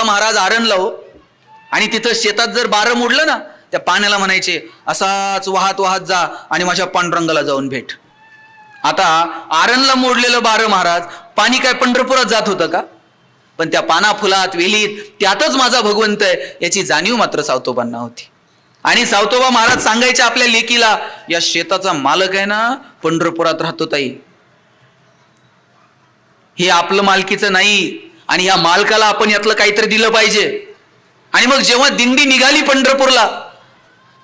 महाराज आरणला हो, आणि तिथं शेतात जर बारं मोडलं ना, त्या पाण्याला म्हणायचे असाच वाहत वाहत जा आणि माझ्या पांडुरंगाला जाऊन भेट. आता आरणला मोडलेलं बारं महाराज पाणी काय पंढरपुरात जात होतं का? पण त्या पाना फुलात वेलीत त्यातच माझा भगवंत आहे याची जाणीव मात्र सावतोबांना होती. आणि सावतोबा महाराज सांगायचे आपल्या लेकीला, या शेताचा मालक आहे ना पंढरपुरात राहतो ताई, हे आपलं मालकीचं नाही, आणि या मालकाला आपण यातलं काहीतरी दिलं पाहिजे. आणि मग जेव्हा दिंडी निघाली पंढरपूरला,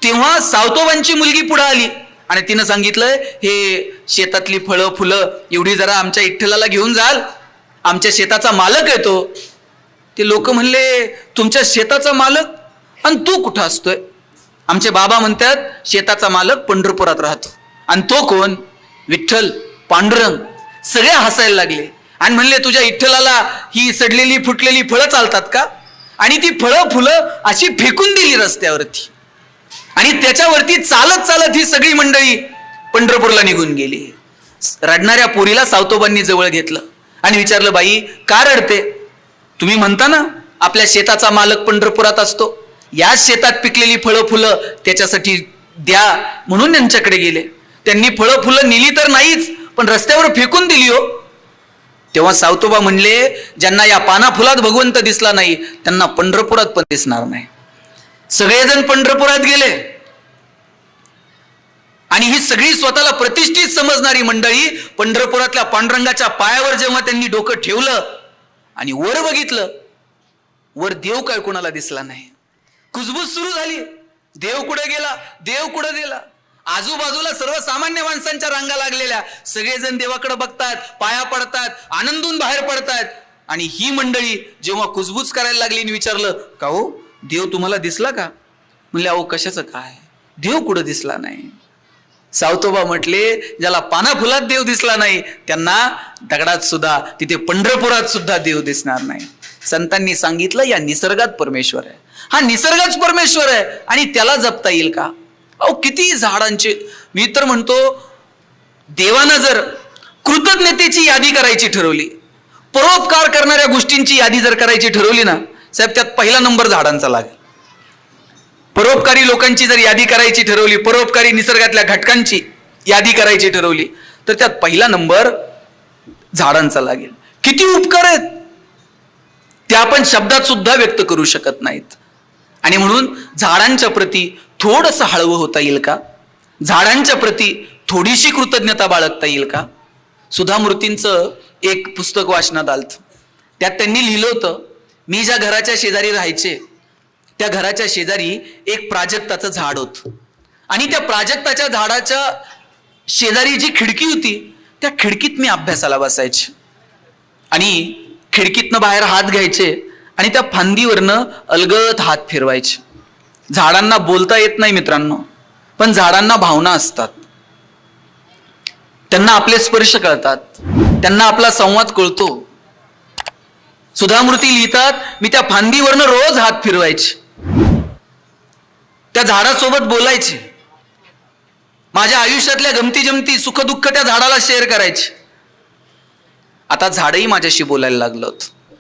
तेव्हा सावतोबांची मुलगी पुढे आली आणि तिनं सांगितलं, हे शेतातली फळं फुलं एवढी जरा आमच्या इठ्ठलाला घेऊन जाल, आमच्या शेताचा मालक आहे तो. ते लोक म्हणले, तुमच्या शेताचा मालक आणि तू कुठं असतोय? आमचे बाबा म्हणतात शेताचा मालक पंढरपुरात राहतो. आणि तो कोण? विठ्ठल, पांडुरंग. सगळे हसायला लागले आणि म्हणले, तुझ्या इठ्ठलाला ही सडलेली फुटलेली फळं चालतात का? आणि ती फळं फुलं अशी फेकून दिली रस्त्यावरती, आणि त्याच्यावरती चालत चालत ही सगळी मंडळी पंढरपूरला निघून गेली. रडणाऱ्या पोरीला सावतोबांनी जवळ घेतलं आणि विचारलं, बाई का रडते? तुम्ही म्हणता ना आपल्या शेताचा मालक पंढरपुरात असतो, याच शेतात पिकलेली फळं फुलं त्याच्यासाठी द्या म्हणून त्यांच्याकडे गेले. त्यांनी फळं फुलं नेली तर नाहीच, पण रस्त्यावर फेकून दिली हो. तेव्हा सावतोबा म्हणले, ज्यांना या पाना फुलात भगवंत दिसला नाही त्यांना पंढरपुरात पण दिसणार नाही. सगळेजण पंढरपुरात गेले आणि ही सगळी स्वतःला प्रतिष्ठित समजणारी मंडळी पंढरपुरातल्या पांडुरंगाच्या पायावर जेव्हा त्यांनी डोकं ठेवलं आणि वर बघितलं, वर देव काय कोणाला दिसला नाही. कुजबूज सुरू झाली, देव कुठे गेला, देव कुठे गेला. आजूबाजूला सर्वसामान्य माणसांच्या रांगा लागलेल्या, सगळेजण देवाकडे बघतात, पाया पडतात, आनंदून बाहेर पडतात. आणि ही मंडळी जेव्हा कुजबूज करायला लागली आणि विचारलं, का हो देव तुम्हाला दिसला का? म्हणले, अहो कशाचं काय, देव कुठं दिसला नाही. सावतोबा म्हटले, ज्याला पाना फुलात देव दिसला नाही त्यांना दगडात सुद्धा, तिथे पंढरपुरात सुद्धा देव दिसणार नाही. संतांनी सांगितलं, या निसर्गात परमेश्वर आहे, हा निसर्गच परमेश्वर आहे आणि त्याला जपता येईल का? अहो किती झाडांचे, मी तर म्हणतो देवानं जर कृतज्ञतेची यादी करायची ठरवली, परोपकार करणाऱ्या गोष्टींची यादी जर करायची ठरवली ना साहेब, त्यात पहिला नंबर झाडांचा लागेल. परोपकारी लोकांची जर यादी करायची ठरवली, परोपकारी निसर्गातल्या घटकांची यादी करायची ठरवली, तर त्यात पहिला नंबर झाडांचा लागेल. किती उपकार आहेत ते आपण शब्दात सुद्धा व्यक्त करू शकत नाहीत. आणि म्हणून झाडांच्या प्रती थोडंसं हळवं होता येईल का? झाडांच्या प्रती थोडीशी कृतज्ञता बाळगता येईल का? सुधा मूर्तींचं एक पुस्तक वाचनात आलं, त्यात त्यांनी लिहिलं होतं, मी ज्या घराच्या शेजारी राहायचे त्या घराच्या शेजारी एक प्राजक्ताचं झाड होतं, आणि त्या प्राजक्ताच्या झाडाच्या शेजारी जी खिडकी होती त्या खिडकीत मी अभ्यासाला बसायचे, आणि खिडकीतनं बाहेर हात घ्यायचे आणि त्या फांदीवरनं अलगद हात फिरवायचे. झाडांना बोलता येत नाही मित्रांनो, पण झाडांना भावना असतात, त्यांना आपले स्पर्श कळतात, त्यांना आपला संवाद कळतो. सुधामूर्ती लिहितात, मी त्या फांदीवरनं रोज हात फिरवायचे, त्या झाडासोबत बोलायचे, माझ्या आयुष्यातल्या गमती जमती सुखदुःख त्या झाडाला शेअर करायचे. आता झाडही माझ्याशी बोलायला लागलं होतं.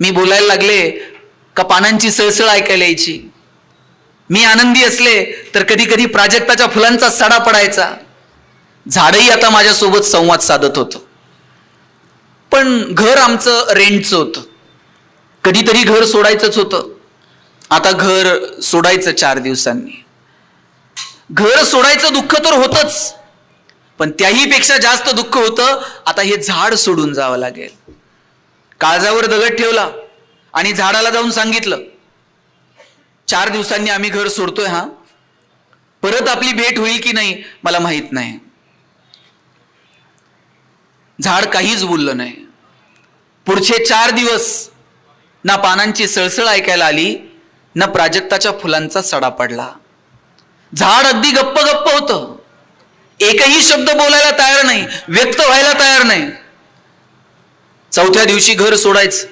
मी बोलायला लागले का पानांची सळसळ ऐकायला यायची. मी आनंदी असले तर कधी कधी प्राजक्ताच्या फुलांचा सडा पडायचा. झाडही आता माझ्यासोबत संवाद साधत होतं. पण घर आमचं रेंटचं होतं, कधीतरी घर सोडायचंच होतं. आता घर सोडायचं 4 दिवसांनी. घर सोडायचं दुःख तर होतच, पण त्याही पेक्षा जास्त दुःख होतं, आता हे झाड सोडून जावं लागेल. काळजावर दगड ठेवला आणि झाडाला जाऊन सांगितलं, 4 दिवसांनी आम्ही घर सोडतोय, हा परत आपली भेट होईल की नाही मला माहित नाही. झाड काहीच बोललं नाही. पुढचे 4 दिवस ना पानांची सळसळ ऐकायला आली, ना प्राजक्ताच्या फुलांचा सडा पडला. झाड अगदी गप्प गप्प होतं, एकही शब्द बोलायला तयार नाही, व्यक्त व्हायला तयार नाही. 4थ्या दिवशी घर सोडायचं,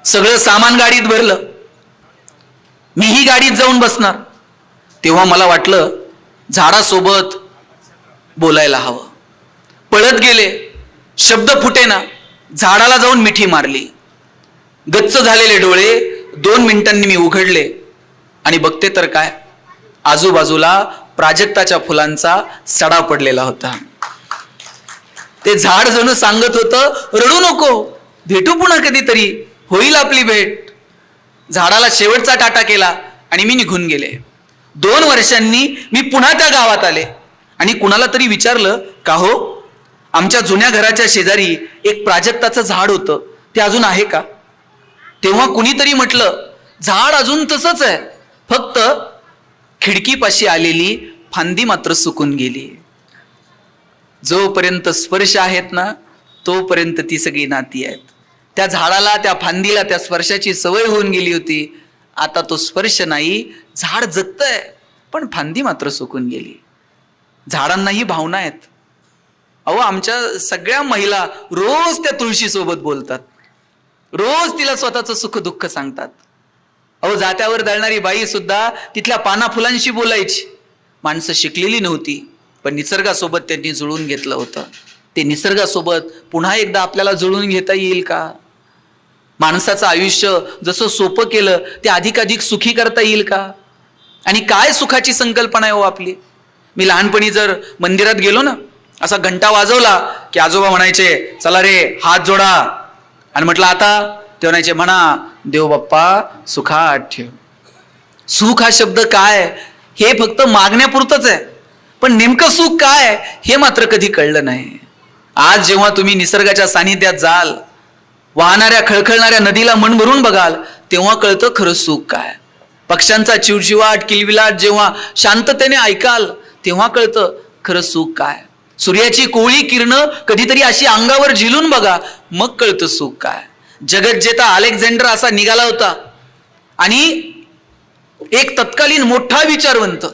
सगळं सामान गाडीत भरलं, मीही गाडीत जाऊन बसणार. तेव्हा मला वाटलं झाडासोबत बोलायला हवं. पळत गेले, शब्द फुटेना, झाडाला जाऊन मिठी मारली. गच्च झालेले डोळे 2 मिनिटांनी मी उघडले आणि बघते तर काय, आजूबाजूला प्राजक्ताच्या फुलांचा सडा पडलेला होता. ते झाड जणू सांगत होतं, रडू नको, भेटू पुन्हा कधीतरी, होईल आपली भेट. झाडाला शेवटचा टाटा केला आणि मी निघून गेले. 2 वर्षांनी मी पुन्हा त्या गावात आले आणि कुणाला तरी विचारलं, का हो, आमच्या जुन्या घराच्या शेजारी एक प्राजक्ताचं झाड होतं, ते अजून आहे का? तेव्हा कुणीतरी म्हटलं, झाड अजून तसंच आहे, फक्त खिडकीपाशी आलेली फांदी मात्र सुकून गेली. जोपर्यंत स्पर्श आहेत ना, तोपर्यंत ती सगळी नाती आहेत. त्या झाडाला, त्या फांदीला त्या स्पर्शाची सवय होऊन गेली होती. आता तो स्पर्श नाही, झाड जगतंय, पण फांदी मात्र सुकून गेली. झाडांनाही भावना आहेत. अहो, आमच्या सगळ्या महिला रोज त्या तुळशी सोबत बोलतात, रोज तिला स्वतःचं सुख दुःख सांगतात. अहो, जात्यावर दळणारी बाई सुद्धा तिथल्या पाना फुलांशी बोलायची. माणसं शिकलेली नव्हती, पण निसर्गासोबत त्यांनी जुळून घेतलं होतं. ते निसर्गासोबत पुन्हा एकदा आपल्याला जुळून घेता येईल का? माणसाचं आयुष्य जसं सोपं केलं, ते अधिकाधिक सुखी करता येईल का? आणि काय सुखाची संकल्पना आहे हो आपली. मी लहानपणी जर मंदिरात गेलो ना, असा घंटा वाजवला की आजोबा म्हणायचे, चला रे, हात जोडा. आणि म्हटलं आता, ते म्हणायचे, म्हणा, देव बाप्पा सुखात ठेव. सुख हा शब्द काय, हे फक्त मागण्यापुरतंच आहे, पण नेमकं सुख काय हे मात्र कधी कळलं नाही. आज जेव्हा तुम्ही निसर्गाच्या सानिध्यात जाल, वाहणाऱ्या खळखळणाऱ्या नदीला मन भरून बघाल, तेव्हा कळतं खरं सुख काय. पक्ष्यांचा चिवचिवाट, किलबिलाट जेव्हा शांततेने ऐकाल, तेव्हा कळतं खरं सुख काय. सूर्याची कोवळी किरणं कधीतरी अशी अंगावर झिलून बघा, मग कळतं सुख काय. जगज्जेता अलेक्झांडर असा निघाला होता आणि एक तत्कालीन मोठा विचारवंत,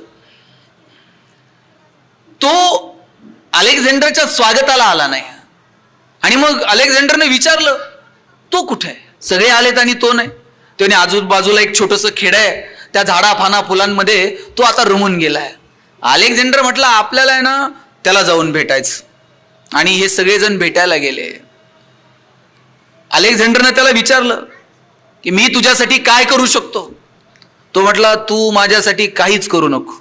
तो अलेक्झांडरच्या स्वागताला आला नाही. आणि मग अलेक्झांडरने विचारलं, तो कुठे आहे? सगळे आलेत आणि तो नाही. त्याने आजूबाजूला एक छोटंसं खेड आहे, त्या झाडा फाना फुलांमध्ये तो आता रमून गेलाय. अलेक्झांडर म्हटलं, आपल्याला आहे ना त्याला जाऊन भेटायचं. आणि हे सगळेजण भेटायला गेले. अलेक्झांडरने त्याला विचारलं की मी तुझ्यासाठी काय करू शकतो? तो म्हटला, तू माझ्यासाठी काहीच करू नको.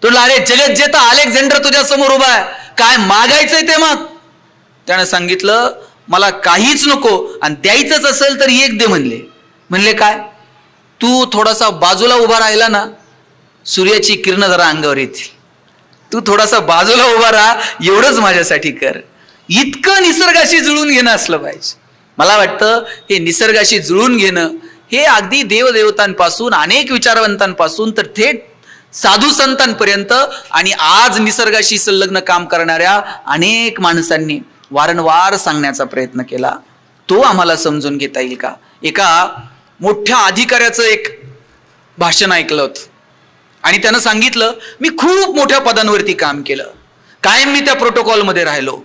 तो म्हटला, अरे जगज्जेता अलेक्झांडर तुझ्या समोर उभा आहे, काय मागायचंय ते माग. त्याने सांगितलं, मला काहीच नको, आणि द्यायचंच असेल तर एक दे म्हणले. म्हणले काय? तू थोडासा बाजूला उभा राहिला ना, सूर्याची किरण जरा अंगावर येतील. तू थोडासा बाजूला उभा राहा, एवढंच माझ्यासाठी कर. इतकं निसर्गाशी जुळून घेणं असलं पाहिजे. मला वाटतं हे निसर्गाशी जुळून घेणं हे अगदी देवदेवतांपासून, अनेक विचारवंतांपासून तर थेट साधू संतांपर्यंत आणि आज निसर्गाशी संलग्न काम करणाऱ्या अनेक माणसांनी वारंवार सांगण्याचा प्रयत्न केला. तो आम्हाला समजून घेता येईल का? एका मोठ्या अधिकाऱ्याचं एक भाषण ऐकलं होतं आणि त्यानं सांगितलं, मी खूप मोठ्या पदांवरती काम केलं, कायम मी त्या प्रोटोकॉलमध्ये राहिलो.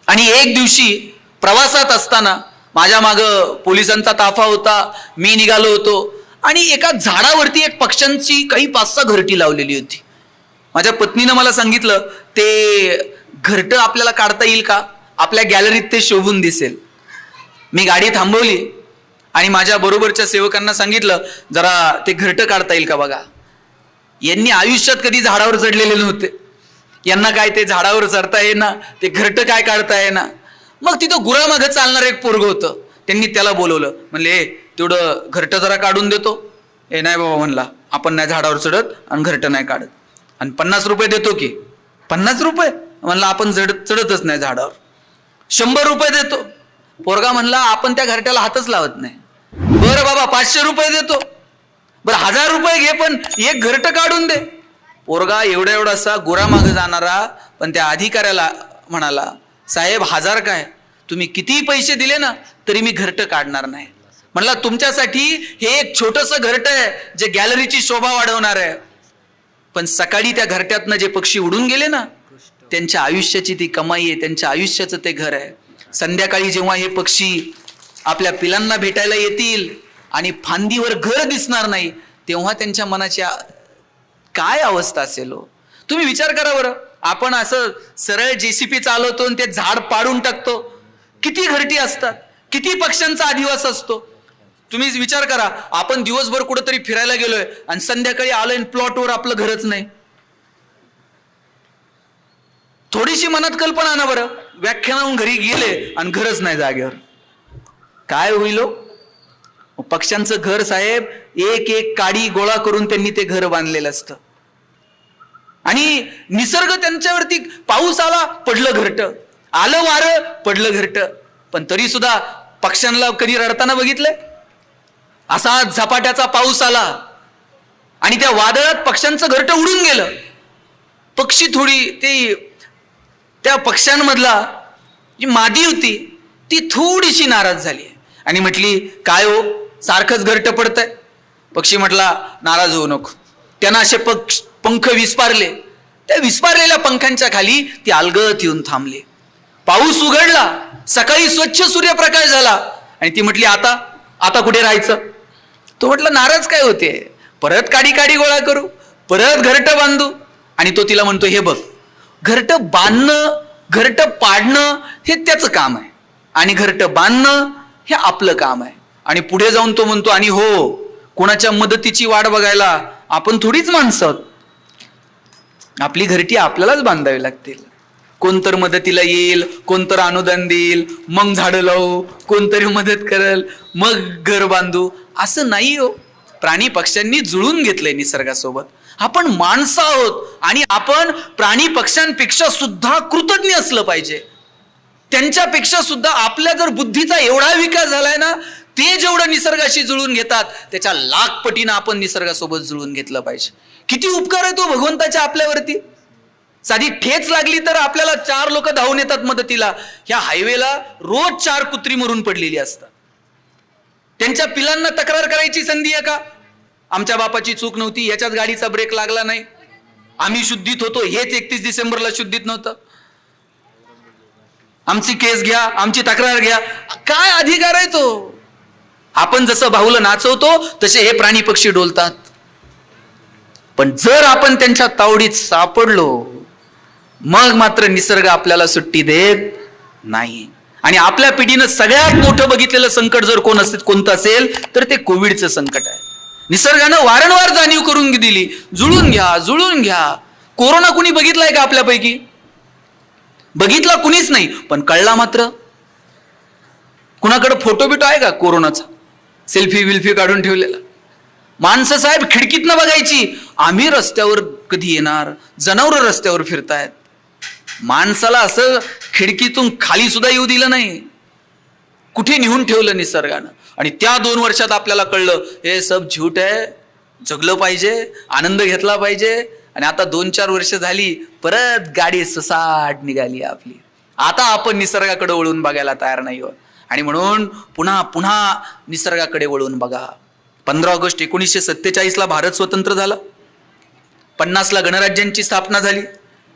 आणि एक दिवशी प्रवासात असताना माझ्या मागं पोलिसांचा ताफा होता, मी निघालो होतो आणि एका झाडावरती एक पक्ष्यांची काही 5-6 घरटी लावलेली होती. माझ्या पत्नीनं मला सांगितलं, ते घरटं आपल्याला काढता येईल का? आपल्या गॅलरीत ते शोभून दिसेल. मी गाडी थांबवली आणि माझ्या बरोबरच्या सेवकांना सांगितलं, जरा ते घरटं काढता येईल का बघा. यांनी आयुष्यात कधी झाडावर चढलेले नव्हते, यांना काय ते झाडावर चढता येईना, ते घरटं काय काढता येईना. मग तिथं गुरामागं चालणार एक पोरग होतं, त्यांनी त्याला बोलवलं. म्हणले, तेवढं घरटं जरा काढून देतो. ए नाही बाबा म्हणला, आपण नाही झाडावर चढत आणि घरटं नाही काढत. आणि 50 रुपये देतो की. 50 रुपये म्हणला, आपण चढतच नाही झाडावर. 100 रुपये देतो. पोरगा म्हणला, आपण त्या घरट्याला हातच लावत नाही. बरं बाबा 500 रुपये देतो. बरं 1000 रुपये घे, पण एक घरटं काढून दे. पोरगा एवढासा गुरामागं जाणारा, पण त्या अधिकाऱ्याला म्हणाला, साहेब 1000 काय, तुम्ही कितीही पैसे दिले ना तरी मी घरटं काढणार नाही. म्हणला, तुमच्यासाठी हे एक छोटंसं घरटं आहे जे गॅलरीची शोभा वाढवणार आहे, पण सकाळी त्या घरट्यातनं जे पक्षी उडून गेले ना, त्यांच्या आयुष्याची ती कमाई आहे, त्यांच्या आयुष्याचं ते घर आहे. संध्याकाळी जेव्हा हे पक्षी आपल्या पिलांना भेटायला येतील आणि फांदीवर घर दिसणार नाही, तेव्हा त्यांच्या मनाची काय अवस्था असेल हो. तुम्ही विचार करा बरं, आपण असं सरळ JCP चालवतो आणि ते झाड पाडून टाकतो. किती घरटी असतात, किती पक्ष्यांचा अधिवास असतो. तुम्ही विचार करा, आपण दिवसभर कुठेतरी फिरायला गेलोय आणि संध्याकाळी आलोय प्लॉटवर आपलं घरच नाही. थोडीशी मनात कल्पना ना बरं, व्याख्यानाहून घरी गेले आणि घरच नाही जागेवर, काय होईल? पक्ष्यांचं घर साहेब, एक एक काडी गोळा करून त्यांनी ते घर बांधलेलं असतं. आणि निसर्ग त्यांच्यावरती, पाऊस आला पडलं घरटं, आलं वारं पडलं घरटं, पण तरी सुद्धा पक्ष्यांना कधी रडताना बघितलंय? असा झपाट्याचा पाऊस आला आणि त्या वादळात पक्ष्यांचं घरटं उडून गेलं. पक्षी थोडी त्या पक्ष्यांमधला जी मादी होती ती थोडीशी नाराज झाली आणि म्हटली, काय हो, सारखंच घरटं पडतंय. पक्षी म्हटला, नाराज होऊ नको. त्यांना असे पंख विस्पारले. त्या विस्पारलेल्या पंखांच्या खाली ती अलगद येऊन थांबले. पाऊस उघडला, सकाळी स्वच्छ सूर्यप्रकाश झाला आणि ती म्हटली, आता कुठे राहायचं? तो म्हटलं, नाराज काय होते, परत काडी काडी गोळा करू, परत घरटं बांधू. आणि तो तिला म्हणतो, हे बघ, घरटं बांधणं घरटं पाडणं हे त्याचं काम आहे आणि घरटं बांधणं हे आपलं काम आहे. आणि पुढे जाऊन तो म्हणतो, आणि हो, कोणाच्या मदतीची वाट बघायला आपण थोडीच माणसं आहोत. आपली घरटी आपल्यालाच बांधावी लागतील. कोणतर मदतीला येईल, कोणतर अनुदान देईल, मग झाडं लावू, कोणतरी मदत करेल, मग घर बांधू, असं नाही हो. प्राणी पक्ष्यांनी जुळून घेतलंय निसर्गासोबत. आपण माणसं आहोत आणि आपण प्राणी पक्ष्यांपेक्षा सुद्धा कृतज्ञ असलं पाहिजे. त्यांच्यापेक्षा सुद्धा आपल्या जर बुद्धीचा एवढा विकास झालाय ना, ते जेवढं निसर्गाशी जुळून घेतात त्याच्या लाख पटीनं आपण निसर्गासोबत जुळून घेतलं पाहिजे. किती उपकार आहे तो भगवंताच्या आपल्यावरती. साधी ठेच लागली तर आपल्याला 4 लोक धावून येतात मदतीला. ह्या हायवेला रोज 4 कुत्री मरून पडलेली असतात. त्यांच्या पिलांना तक्रार करायची संधी आहे का? आमच्या बापाची चूक नव्हती, याच्याच गाडीचा ब्रेक लागला नाही, आम्ही शुद्धीत होतो, हेच 31 डिसेंबरला शुद्धीत नव्हतं, आमची केस घ्या, आमची तक्रार घ्या. काय अधिकार आहे तो? आपण जसं बाहुलं नाचवतो तसे हे प्राणी पक्षी डोलतात. पण जर आपण त्यांच्या तावडीत सापडलो, मग मात्र निसर्ग आपल्याला सुट्टी देत नाही. आणि आपल्या पिढीनं सगळ्यात मोठं बघितलेलं संकट जर कोणतं असेल तर ते कोविडचं संकट आहे. निसर्गानं वारंवार जाणीव करून दिली, जुळून घ्या, जुळून घ्या. कोरोना कुणी बघितलाय का आपल्यापैकी? बघितला कुणीच नाही, पण कळला मात्र. कुणाकडे फोटो बिटो आहे का कोरोनाचा? सेल्फी विल्फी काढून ठेवलेला. माणसं साहेब खिडकीतनं बघायची, आम्ही रस्त्यावर कधी येणार, जनावर रस्त्यावर फिरतायत. माणसाला असं खिडकीतून खाली सुद्धा येऊ दिलं नाही. कुठे नेऊन ठेवलं निसर्गानं. आणि त्या 2 वर्षात आपल्याला कळलं हे सब झूट आहे, जगलं पाहिजे, आनंद घेतला पाहिजे. आणि आता 2-4 वर्ष झाली, परत गाडी सुसाट निघाली आपली. आता आपण निसर्गाकडे वळून बघायला तयार नाही आहोत. आणि म्हणून पुन्हा पुन्हा निसर्गाकडे वळून बघा. 15 ऑगस्ट 1947ला भारत स्वतंत्र झाला. 50ला गणराज्यांची स्थापना झाली.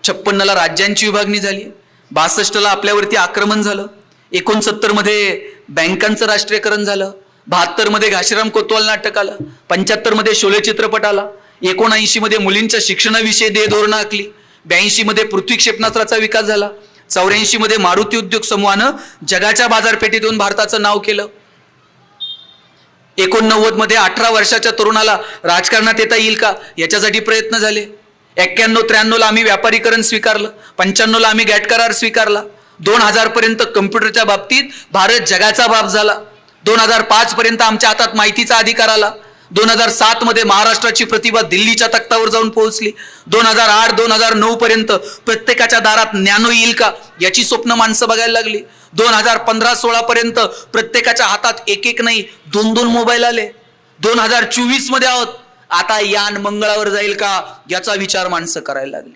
56ला राज्यांची विभागणी झाली. 62ला आपल्यावरती आक्रमण झालं. 69 मध्ये बँकांचं राष्ट्रीयकरण झालं. 72 मध्ये घाशीराम कोतवाल नाटक आलं. 75 मध्ये शोले चित्रपट आला. 79 मध्ये मुलींच्या शिक्षणाविषयी धोरणं आखली. 82 मध्ये पृथ्वी क्षेपणास्त्राचा विकास झाला. 84 मध्ये मारुती उद्योग समूहानं जगाच्या बाजारपेठेतून भारताचं नाव केलं. 89 मध्ये 18 वर्षाच्या तरुणाला राजकारणात येता येईल का याच्यासाठी प्रयत्न झाले. 91-93ला आम्ही व्यापारीकरण स्वीकारलं. 95ला आम्ही गॅट करार स्वीकारला. 2000 पर्यंत कम्प्युटरच्या बाबतीत भारत जगाचा बाप झाला. 2005 पर्यंत आमच्या हातात माहितीचा अधिकार आला. 2007 मध्ये महाराष्ट्राची प्रतिभा दिल्लीच्या तख्तावर जाऊन पोहोचली. 2008-2009 पर्यंत प्रत्येकाच्या दारात नॅनो येईल का याची स्वप्न माणसं बघायला लागली. 2015-16 पर्यंत प्रत्येकाच्या हातात एक नाही 2 मोबाईल आले. 2024 मध्ये आहोत, आता यान मंगळावर जाईल का याचा विचार माणसं करायला लागली.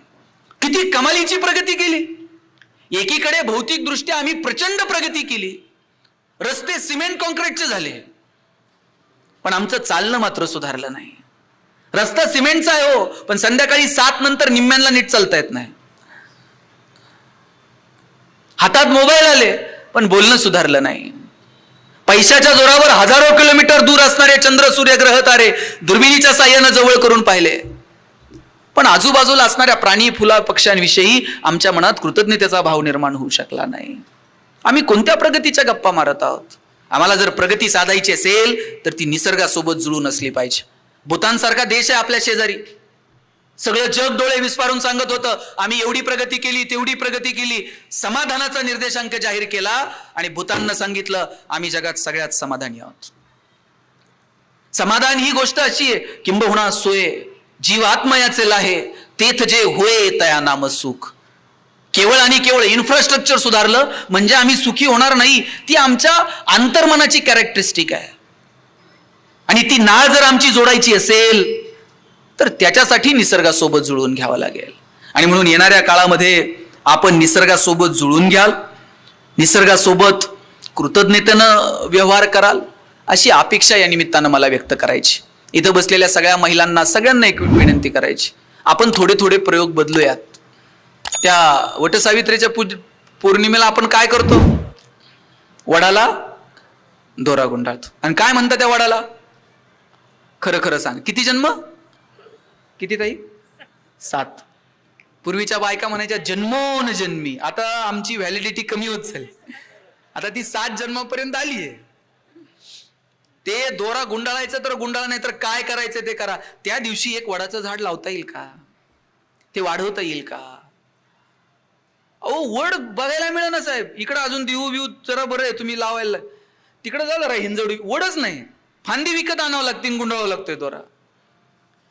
किती कमालीची प्रगती केली. एकीकडे भौतिक दृष्ट्या आम्ही प्रचंड प्रगती केली. रस्ते सिमेंट कॉन्क्रीटचे झाले, पण आमचं चालणं मात्र सुधारलं नाही. रस्ता सिमेंटचा आहे हो, पण संध्याकाळी 7 नंतर निम्म्यांना नीट चालता येत नाही. हातात मोबाईल आले, पण बोलणं सुधारलं नाही. पैशाच्या जोरावर हजारो किलोमीटर दूर असणारे चंद्र, सूर्य, ग्रह, तारे दुर्बिणीच्या साह्यानं जवळ करून पाहिले, पण आजूबाजूला असणाऱ्या प्राणी, फुला, पक्ष्यांविषयी आमच्या मनात कृतज्ञतेचा भाव निर्माण होऊ शकला नाही. आम्ही कोणत्या प्रगतीच्या गप्पा मारत आहोत? आम्हाला जर प्रगती साधायची असेल तर ती निसर्गासोबत जुळून असली पाहिजे. भूतानसारखा देश आहे आपल्या शेजारी. सगळं जग डोळे विस्फारून सांगत होतं आम्ही एवढी प्रगती केली, तेवढी प्रगती केली. समाधानाचा निर्देशांक जाहीर केला आणि भूताननं सांगितलं आम्ही जगात सगळ्यात समाधानी आहोत. समाधान ही गोष्ट अशी आहे, किंबहुना सोय जीवात्मयाचे लाहे तेथ जे होय तया नाम सुख. केवळ आणि केवळ इन्फ्रास्ट्रक्चर सुधारलं म्हणजे आम्ही सुखी होणार नाही. ती आमच्या अंतर्मनाची कॅरेक्टरिस्टिक आहे. आणि ती नाळ जर आमची जोडायची असेल तर त्याच्यासाठी निसर्गासोबत जुळवून घ्यावं लागेल. आणि म्हणून येणाऱ्या काळामध्ये आपण निसर्गासोबत जुळून घ्याल, निसर्गासोबत कृतज्ञतेनं व्यवहार कराल, अशी अपेक्षा या निमित्तानं मला व्यक्त करायची. इथं बसलेल्या सगळ्या महिलांना सगळ्यांना एक विनंती करायची, आपण थोडे थोडे प्रयोग बदलूयात. त्या वटसावित्रीच्या पौर्णिमेला आपण काय करतो? वडाला दोरा गुंडाळतो. आणि काय म्हणतात त्या वडाला? खरं खरं सांग, किती जन्म? किती ताई? 7. पूर्वीच्या बायका म्हणायच्या जन्मोन जन्मी. आता आमची व्हॅलिडिटी कमी होत चालली, आता ती 7 जन्मापर्यंत आली आहे. ते दोरा गुंडाळायचं तर गुंडाळा, नाही तर काय करायचं ते करा. त्या दिवशी एक वडाचं झाड लावता येईल का? ते वाढवता येईल का? अहो वड बघायला मिळेना साहेब. इकडं अजून देऊ बिऊ जरा बरं आहे तुम्ही लावायला, तिकडं झालं रा हिंजवडी वडच नाही. फांदी विकत आणावं लागते, गुंडाळावं लागतोय दोरा.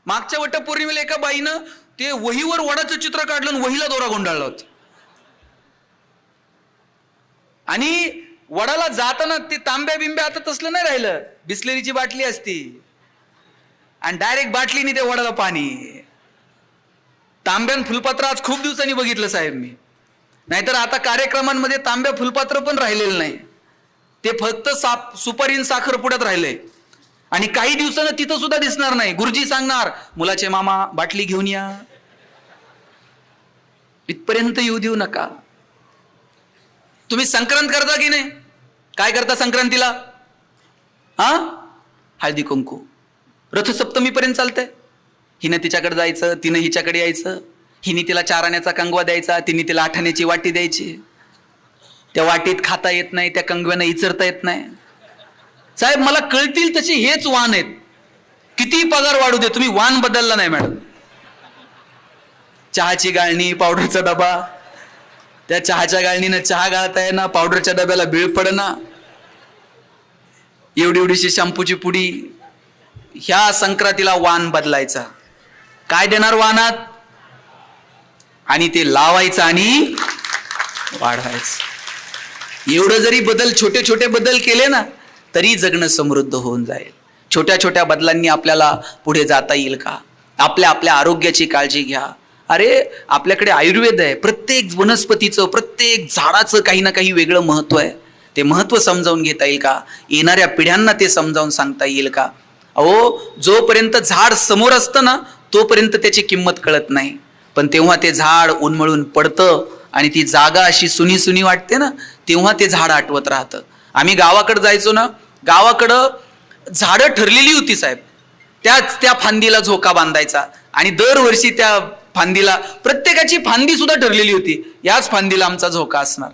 मागच्या वटपौर्णिमेला एका बाईनं ते वहीवर वडाचं चित्र काढलं आणि वहीला दोरा गुंडाळला होता. आणि वडाला जाताना ते तांब्या बिंब्या आता तसलं नाही राहिलं, बिस्लेरीची बाटली असती आणि डायरेक्ट बाटलीने ते वडाला पाणी. तांब्यान फुलपात्र आज खूप दिवसांनी बघितलं साहेब मी. नाहीतर आता कार्यक्रमांमध्ये तांब्या फुलपात्र पण राहिलेलं नाही, ते फक्त सुपारीन साखर पुड्यात राहिलंय. आणि काही दिवसानं तिथं सुद्धा दिसणार नाही. गुरुजी सांगणार मुलाचे मामा बाटली घेऊन या. इथपर्यंत येऊ देऊ नका. तुम्ही संक्रांत करता की नाही? काय करता संक्रांतीला? हळदी कुंकू. रथसप्तमीपर्यंत चालतंय. हिनं तिच्याकडे जायचं, तिनं हिच्याकडे यायचं. हिने तिला 4 आण्याचा कंगवा द्यायचा, तिने तिला 8 आण्याची वाटी द्यायची. त्या वाटीत खाता येत नाही, त्या कंगव्यानं इचरता येत नाही. साहेब मला कळतील तसे हेच वाण आहेत. किती पगार वाढू दे, तुम्ही वाण बदलला नाही मॅडम. चहाची गाळणी, पावडरचा डबा, त्या चहाच्या गाळणीनं चहा गाळता येईना, पावडरच्या डब्याला बीळ पडना, एवढी एवढीशी शॅम्पूची पुडी. ह्या संक्रांतीला वाण बदलायचा. काय देणार वाणात? आणि ते लावायचं आणि वाढवायचं. एवढं जरी बदल, छोटे छोटे बदल केले ना, तरी जगणं समृद्ध होऊन जाईल. छोट्या छोट्या बदलांनी आपल्याला पुढे जाता येईल का? आपल्या आपल्या आरोग्याची काळजी घ्या. अरे आपल्याकडे आयुर्वेद आहे. प्रत्येक वनस्पतीचं, प्रत्येक झाडाचं काही ना काही वेगळं महत्व आहे. ते महत्व समजावून घेता येईल का? येणाऱ्या पिढ्यांना ते समजावून सांगता येईल का? अहो जोपर्यंत झाड समोर असतं ना, तोपर्यंत त्याची किंमत कळत नाही. पण तेव्हा ते झाड उन्मळून पडतं आणि ती जागा अशी सुनी सुनी वाटते ना, तेव्हा ते झाड आठवत राहतं. आम्ही गावाकडे जायचो ना, गावाकडं झाडं ठरलेली होती साहेब. त्या फांदीला झोका बांधायचा आणि दरवर्षी त्या फांदीला, प्रत्येकाची फांदी सुद्धा ठरलेली होती, याच फांदीला आमचा झोका असणार.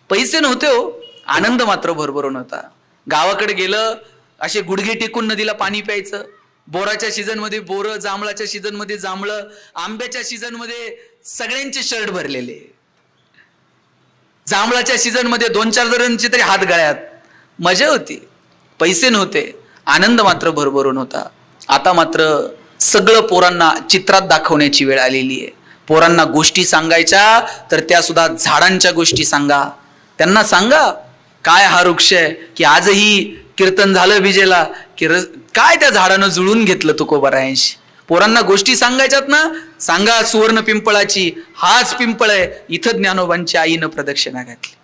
पैसे नव्हते हो, आनंद मात्र भरभरून होता. गावाकडे गेलं असे गुडघे टेकून नदीला पाणी प्यायचं. बोराच्या सीझन मध्ये बोरं, जांभळाच्या सीझन मध्ये जांभळं, आंब्याच्या सीझन मध्ये सगळ्यांचे शर्ट भरलेले. जांभळाच्या सीझन मध्ये 2-4 जणांचे तरी हात गळ्यात. मजा होती. पैसे नव्हते, आनंद मात्र भरभरून होता. आता मात्र सगळं पोरांना चित्रात दाखवण्याची वेळ आलेली आहे. पोरांना गोष्टी सांगायच्या तर त्या सुद्धा झाडांच्या गोष्टी सांगा. त्यांना सांगा काय हा वृक्ष आहे, की आजही कीर्तन झालं विजेला की काय त्या झाडानं जुळून घेतलं तुकोबारायांशी. पोरांना गोष्टी सांगायच्यात ना, सांगा सुवर्ण पिंपळाची हाच पिंपळ आहे, इथं ज्ञानोबांच्या आईनं प्रदक्षिणा घातली.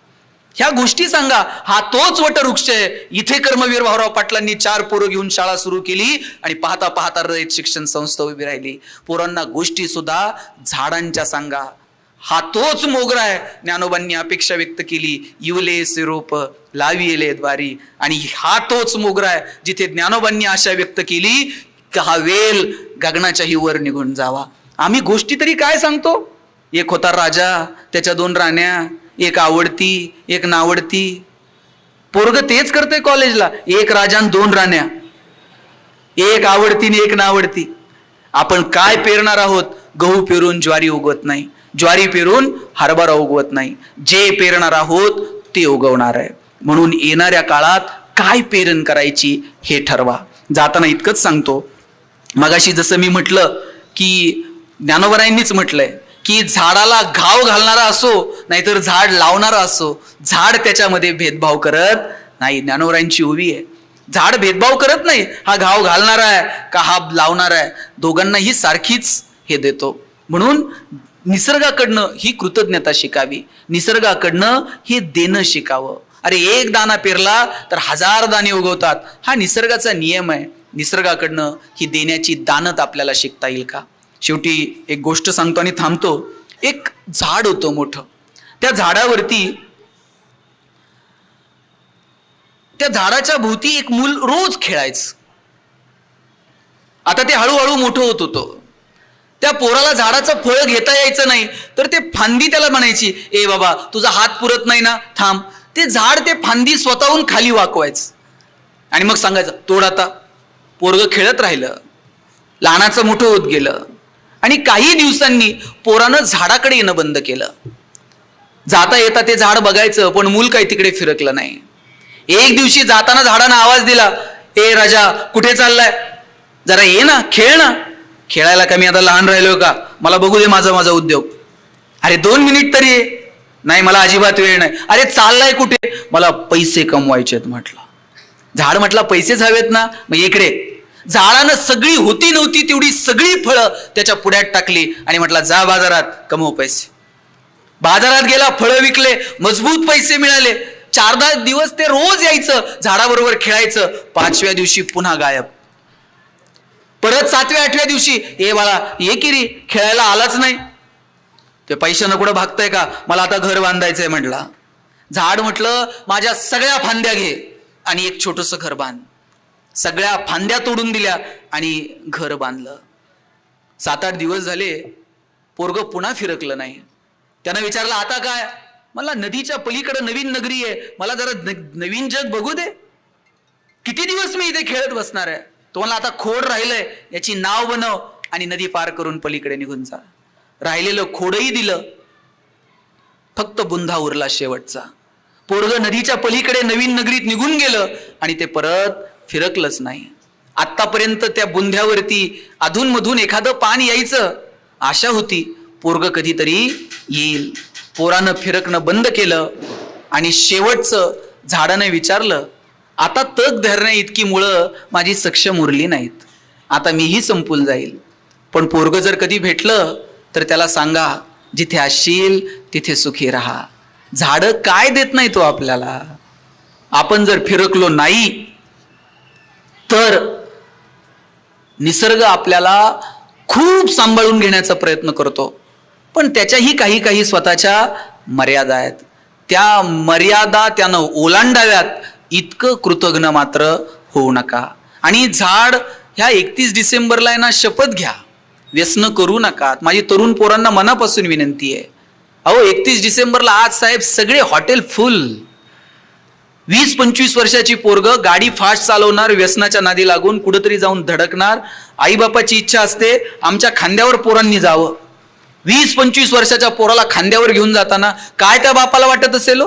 ह्या गोष्टी सांगा. हा तोच वटवृक्ष आहे, इथे कर्मवीर भाऊराव पाटलांनी 4 पोरं घेऊन शाळा सुरू केली आणि पाहता पाहता रयत शिक्षण संस्था उभी राहिली. पोरांना गोष्टी सुद्धा झाडांच्या सांगा. हा तोच मोगरा आहे, ज्ञानोबांनी अपेक्षा व्यक्त केली, इवले सिरोप लाविले द्वारी. आणि हा तोच मोगरा आहे जिथे ज्ञानोबांनी आशा व्यक्त केली की हा वेल गगनाच्याही वर निघून जावा. आम्ही गोष्टी तरी काय सांगतो? एक होता राजा, त्याच्या 2 राण्या, एक आवडती एक नावडती. पोरग तेच करतंय कॉलेजला, एक राजान दोन राण्या, एक आवडती आणि एक नावडती. आपण काय पेरणार आहोत? गहू पेरून ज्वारी उगवत नाही, ज्वारी पेरून हरभरा उगवत नाही. जे पेरणार आहोत ते उगवणार आहे. म्हणून येणाऱ्या काळात काय पेरण करायची हे ठरवा. जाताना इतकंच सांगतो, मगाशी जसं मी म्हटलं की ज्ञानोबरायांनीच म्हटलंय की झाडाला घाव घालणारा असो नाहीतर झाड लावणारा असो, झाड त्याच्यामध्ये भेदभाव करत नाही. ज्ञानोबरायांची ओवी आहे. झाड भेदभाव करत नाही, हा घाव घालणारा आहे का हा लावणारा आहे, दोघांनाही सारखीच हे देतो. म्हणून निसर्गाकडनं ही कृतज्ञता शिकावी, निसर्गाकडनं हे देणं शिकावं. अरे एक दाणा पेरला तर 1000 दाणे उगवतात, हा निसर्गाचा नियम आहे. निसर्गाकडनं ही देण्याची दानत आपल्याला शिकता येईल का? शेवटी एक गोष्ट सांगतो आणि थांबतो. एक झाड होतं मोठं, त्या झाडावरती, त्या झाडाच्या भोवती एक मूल रोज खेळायचं. आता ते हळूहळू मोठं होत होतं. त्या पोराला झाडाचं फळ घेता यायचं नाही, तर ते फांदी त्याला म्हणायची, ए बाबा तुझा हात पुरत नाही ना, थांब. ते झाड ते फांदी स्वतःहून खाली वाकवायचं आणि मग सांगायचं तोड आता. पोरग खेळत राहिलं, लहानाचं मोठं होत गेलं आणि काही दिवसांनी पोरानं झाडाकडे येणं बंद केलं. जाता येता ते झाड बघायचं, पण मूल काही तिकडे फिरकलं नाही. एक दिवशी जाताना झाडानं आवाज दिला, ए राजा कुठे चाललाय, जरा ये ना, खेळ ना. खेळायला का मी आता लहान राहिलोय का, मला बघू दे माझा उद्योग. अरे 2 मिनिट तरी ये. नाही मला अजिबात वेळ नाही. अरे चाललाय कुठे, मला पैसे कमवायचेत म्हटलं. झाड म्हटलं पैसेच हवेत ना, मग इकडे. झाडानं सगळी होती नव्हती तेवढी सगळी फळं त्याच्या पुढ्यात टाकली आणि म्हटलं जा बाजारात कमव पैसे. बाजारात गेला, फळं विकले, मजबूत पैसे मिळाले. 4-10 दिवस ते रोज यायचं, झाडाबरोबर खेळायचं. 5व्या दिवशी पुन्हा गायब. परत 7व्या-8व्या दिवशी, ए बाळा ये की रे, खेळायला आलाच नाही. ते पैशानं कुठं भागतंय का, मला आता घर बांधायचंय म्हटला. झाड म्हटलं माझ्या सगळ्या फांद्या घे आणि एक छोटंसं घर बांध. सगळ्या फांद्या तोडून दिल्या आणि घर बांधलं. 7-8 दिवस झाले, पोरग पुन्हा फिरकलं नाही. त्यानं विचारलं आता काय, मला नदीच्या पलीकडे नवीन नगरी आहे, मला जरा नवीन जग बघू दे. किती दिवस मी इथे खेळत बसणार आहे. तो मला आता खोड राहिलंय, याची नाव बनव आणि नदी पार करून पलीकडे निघून जा. राहिलेलं खोडही दिलं, फक्त बुंधा उरला शेवटचा. पोरग नदीच्या पलीकडे नवीन नगरीत निघून गेलं आणि ते परत फिरकलंच नाही. आतापर्यंत त्या बुंध्यावरती अधूनमधून एखादं पान यायचं, आशा होती पोरग कधीतरी येईल. पोरानं फिरकणं बंद केलं आणि शेवटचं झाडाने विचारलं, आता तग धरण्या इतकी मुळं माझी सक्षम उरली नाहीत, आता मीही संपून जाईल. पण पोरग जर कधी भेटलं तर त्याला सांगा, जिथे असशील तिथे सुखी राहा. झाडं काय देत नाही तो आपल्याला. आपण जर फिरकलो नाही तर निसर्ग आपल्याला खूप सांभाळून घेण्याचा प्रयत्न करतो, पण त्याच्याही काही स्वतःच्या मर्यादा आहेत. त्या मर्यादा त्यानं ओलांडाव्यात इतकं कृतज्ञ मात्र होऊ नका. आणि झाड ह्या 31 डिसेंबरला ना शपथ घ्या, व्यसन करू नका. माझी तरुण पोरांना मनापासून विनंती आहे. अहो 31 डिसेंबरला आज साहेब सगळे हॉटेल फुल. 20-25 वर्षाची पोरग गाडी फास्ट चालवणार, व्यसनाच्या नादी लागून कुठंतरी जाऊन धडकणार. आईबापाची इच्छा असते आमच्या खांद्यावर पोरांनी जावं. 20-25 वर्षाच्या पोराला खांद्यावर घेऊन जाताना काय त्या बापाला वाटत असेल?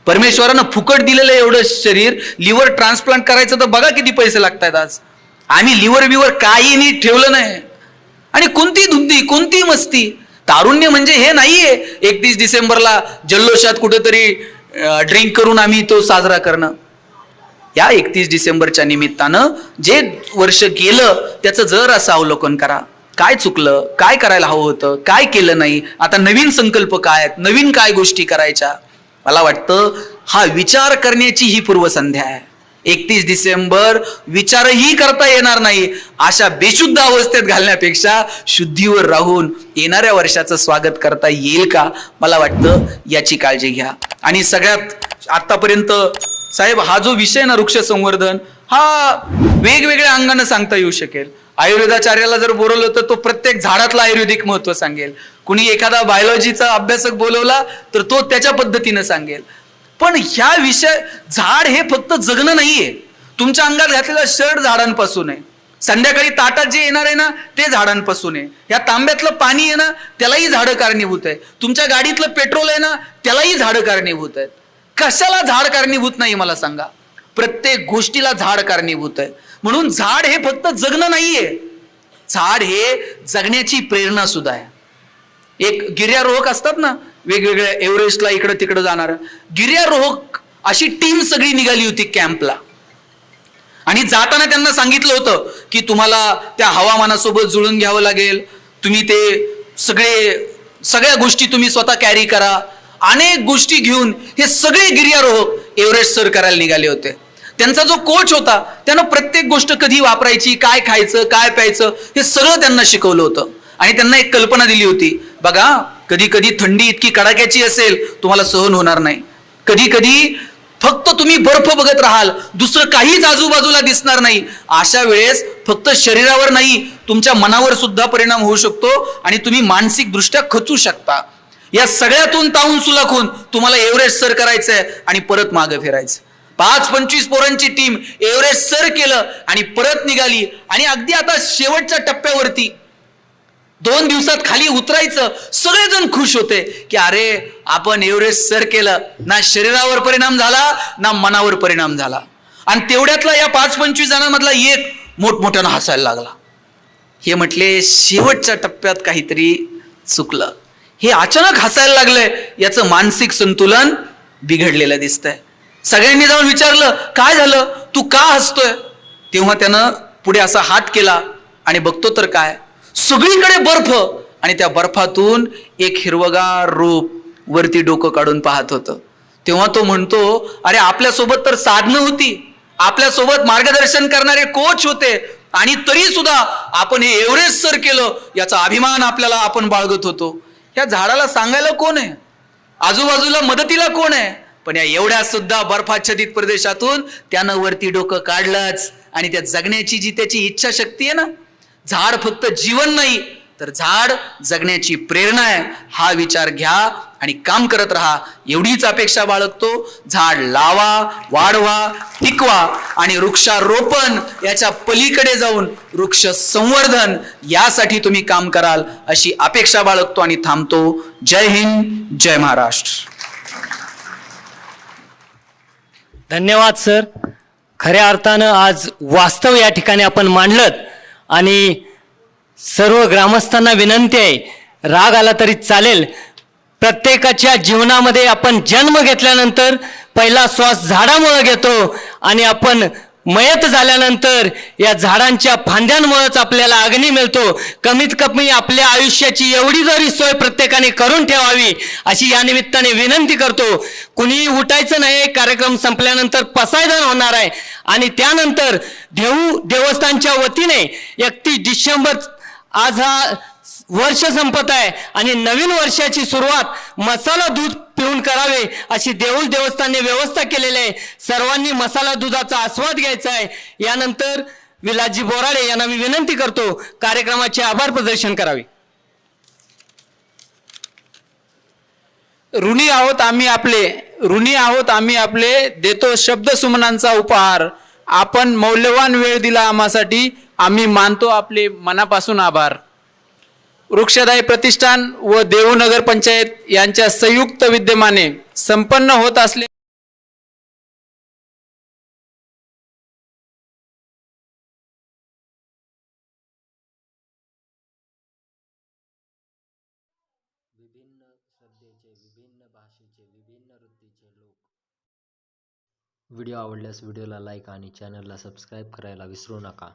परमेश्वरानं फुकट दिलेलं एवढं शरीर, लिव्हर ट्रान्सप्लांट करायचं तर बघा किती पैसे लागतात आज. आम्ही लिव्हर बिव्हर काही नीट ठेवलं नाही. आणि कोणती धुंदी, कोणती मस्ती. तारुण्य म्हणजे हे नाहीये 31 डिसेंबरला जल्लोषात कुठेतरी ड्रिंक करून आम्ही तो साजरा करणं. या 31 डिसेंबरच्या निमित्तानं जे वर्ष गेलं त्याचं जर असं अवलोकन करा. काय चुकलं, काय करायला हवं होतं, काय केलं नाही, आता नवीन संकल्प काय आहेत, नवीन काय गोष्टी करायच्या. मला वाटतं हा विचार करण्याची ही पूर्वसंध्या आहे. 31 डिसेंबर विचारही करता येणार नाही अशा बेशुद्ध अवस्थेत घालण्यापेक्षा शुद्धीवर राहून येणाऱ्या वर्षाचं स्वागत करता येईल का, मला वाटतं याची काळजी घ्या. आणि सगळ्यात आतापर्यंत साहेब हा जो विषय ना वृक्ष संवर्धन, हा वेगवेगळ्या अंगाने सांगता येऊ शकेल. आयुर्वेदाचार्याला जर बोलवलं तर तो प्रत्येक झाडातलं आयुर्वेदिक महत्व सांगेल. कुणी एखादा बायोलॉजीचा अभ्यासक बोलवला तर तो त्याच्या पद्धतीनं सांगेल. पण ह्या विषय झाड हे फक्त जगणं नाहीये. तुमच्या अंगात घातलेला शर्ट झाडांपासून आहे, संध्याकाळी ताटात जे येणार आहे ना ते झाडांपासून आहे, या तांब्यातलं पाणी आहे ना त्यालाही झाडं कारणीभूत आहे, तुमच्या गाडीतलं पेट्रोल आहे ना त्यालाही झाडं कारणीभूत आहेत. कशाला झाड कारणीभूत नाही मला सांगा? प्रत्येक गोष्टीला झाड कारणीभूत आहे. म्हणून झाड हे फक्त जगणं नाहीये, झाड हे जगण्याची प्रेरणा सुद्धा आहे. एक गिर्यारोहक असतात ना, वेगवेगळ्या एव्हरेस्टला इकडं तिकडं जाणार गिर्यारोहक, अशी टीम सगळी निघाली होती कॅम्पला. आणि जाताना त्यांना सांगितलं होतं की तुम्हाला त्या हवामानासोबत जुळून घ्यावं लागेल, तुम्ही ते सगळ्या गोष्टी तुम्ही स्वतः कॅरी करा. अनेक गोष्टी घेऊन हे सगळे गिर्यारोहक एव्हरेस्ट सर करायला निघाले होते. त्यांचा जो कोच होता त्यानं प्रत्येक गोष्ट कधी वापरायची, काय खायचं, काय प्यायचं हे सगळं त्यांना शिकवलं होतं. आणि त्यांना एक कल्पना दिली होती, बघा कधी कधी थंडी इतकी कडाक्याची असेल तुम्हाला सहन होणार नाही, कधी कधी फक्त तुम्ही बर्फ बघत राहाल, दुसरं काहीच आजूबाजूला दिसणार नाही. अशा वेळेस फक्त शरीरावर नाही तुमच्या मनावर सुद्धा परिणाम होऊ शकतो आणि तुम्ही मानसिक दृष्ट्या खचू शकता. या सगळ्यातून तावून सुलाखून तुम्हाला एव्हरेस्ट सर करायचंय आणि परत मागे फिरायचं. 5-25 पोरांची टीम एव्हरेस्ट सर केलं आणि परत निघाली. आणि अगदी आता शेवटच्या टप्प्यावरती 2 दिवसात खाली उतरायचं, सगळेजण खुश होते की अरे आपण एव्हरेस्ट सर केलं, ना शरीरावर परिणाम झाला ना मनावर परिणाम झाला. आणि तेवढ्यातला या 5-25 जणांमधला एक मोठमोठ्यानं हसायला लागला. हे म्हटले शेवटच्या टप्प्यात काहीतरी चुकलं, हे अचानक हसायला लागलंय, याचं मानसिक संतुलन बिघडलेलं दिसतंय. सगळ्यांनी जाऊन विचारलं काय झालं, तू का हसतोय? तेव्हा त्यानं पुढे असा हात केला आणि बघतो तर काय, सगळीकडे बर्फ आणि त्या बर्फातून एक हिरवगार रूप वरती डोकं काढून पाहत होतं. तेव्हा तो म्हणतो अरे आपल्यासोबत तर साधनं होती, आपल्यासोबत मार्गदर्शन करणारे कोच होते, आणि तरी सुद्धा आपण हे एव्हरेस्ट सर केलं याचा अभिमान आपल्याला आपण बाळगत होतो. या झाडाला सांगायला कोण आहे, आजूबाजूला मदतीला कोण आहे? पण या एवढ्या सुद्धा बर्फाच्छादित प्रदेशातून त्यानं वरती डोकं काढलंच. आणि त्या जगण्याची जी त्याची इच्छा शक्ती आहे ना, झाड फक्त जीवन नाही तर झाड जगण्याची प्रेरणा आहे, हा विचार घ्या आणि काम करत राहा, एवढीच अपेक्षा बाळगतो. झाड लावा, वाढवा, टिकवा आणि वृक्षारोपण याच्या पलीकडे जाऊन वृक्ष संवर्धन यासाठी तुम्ही काम कराल अशी अपेक्षा बाळगतो आणि थांबतो. जय हिंद, जय महाराष्ट्र. धन्यवाद सर. खऱ्या अर्थानं आज वास्तव या ठिकाणी आपण मांडलं. आणि सर्व ग्रामस्थांना विनंती आहे, राग आला तरी चालेल, प्रत्येकाच्या जीवनामध्ये आपण जन्म घेतल्यानंतर पहिला श्वास झाडामुळे घेतो आणि आपण मयत झाल्यानंतर या झाडांच्या फांद्यांमुळेच आपल्याला अग्नी मिळतो. कमीत कमी आपल्या आयुष्याची एवढी जरी सोय प्रत्येकाने करून ठेवावी अशी या निमित्ताने विनंती करतो. कुणीही उठायचं नाही, कार्यक्रम संपल्यानंतर पसायदान होणार आहे. आणि त्यानंतर देवस्थानच्या वतीने 31 डिसेंबर आज हा वर्ष संपत आहे आणि नवीन वर्षाची सुरुवात मसाला दूध पिऊन करावे अशी देऊळ देवस्थानने व्यवस्था केलेली आहे. सर्वांनी मसाला दुधाचा आस्वाद घ्यायचा आहे. यानंतर विलासजी बोराडे यांना मी विनंती करतो कार्यक्रमाचे आभार प्रदर्शन करावे. ऋणी आहोत आम्ही आपले देतो शब्द सुमनांचा उपहार. आपण मौल्यवान वेळ दिला आम्हासाठी, आम्ही मानतो आपले मनापासून आभार. वृक्षदायी प्रतिष्ठान व देहू नगर पंचायत यांच्या संयुक्त विद्यमाने संपन्न होत असले विभिन्न श्रद्धेचे, विभिन्न भाषेचे, विभिन्न वृत्तीचे लोक. व्हिडिओ आवडल्यास व्हिडिओला लाईक आणि चॅनलला सबस्क्राईब करायला विसरू नका.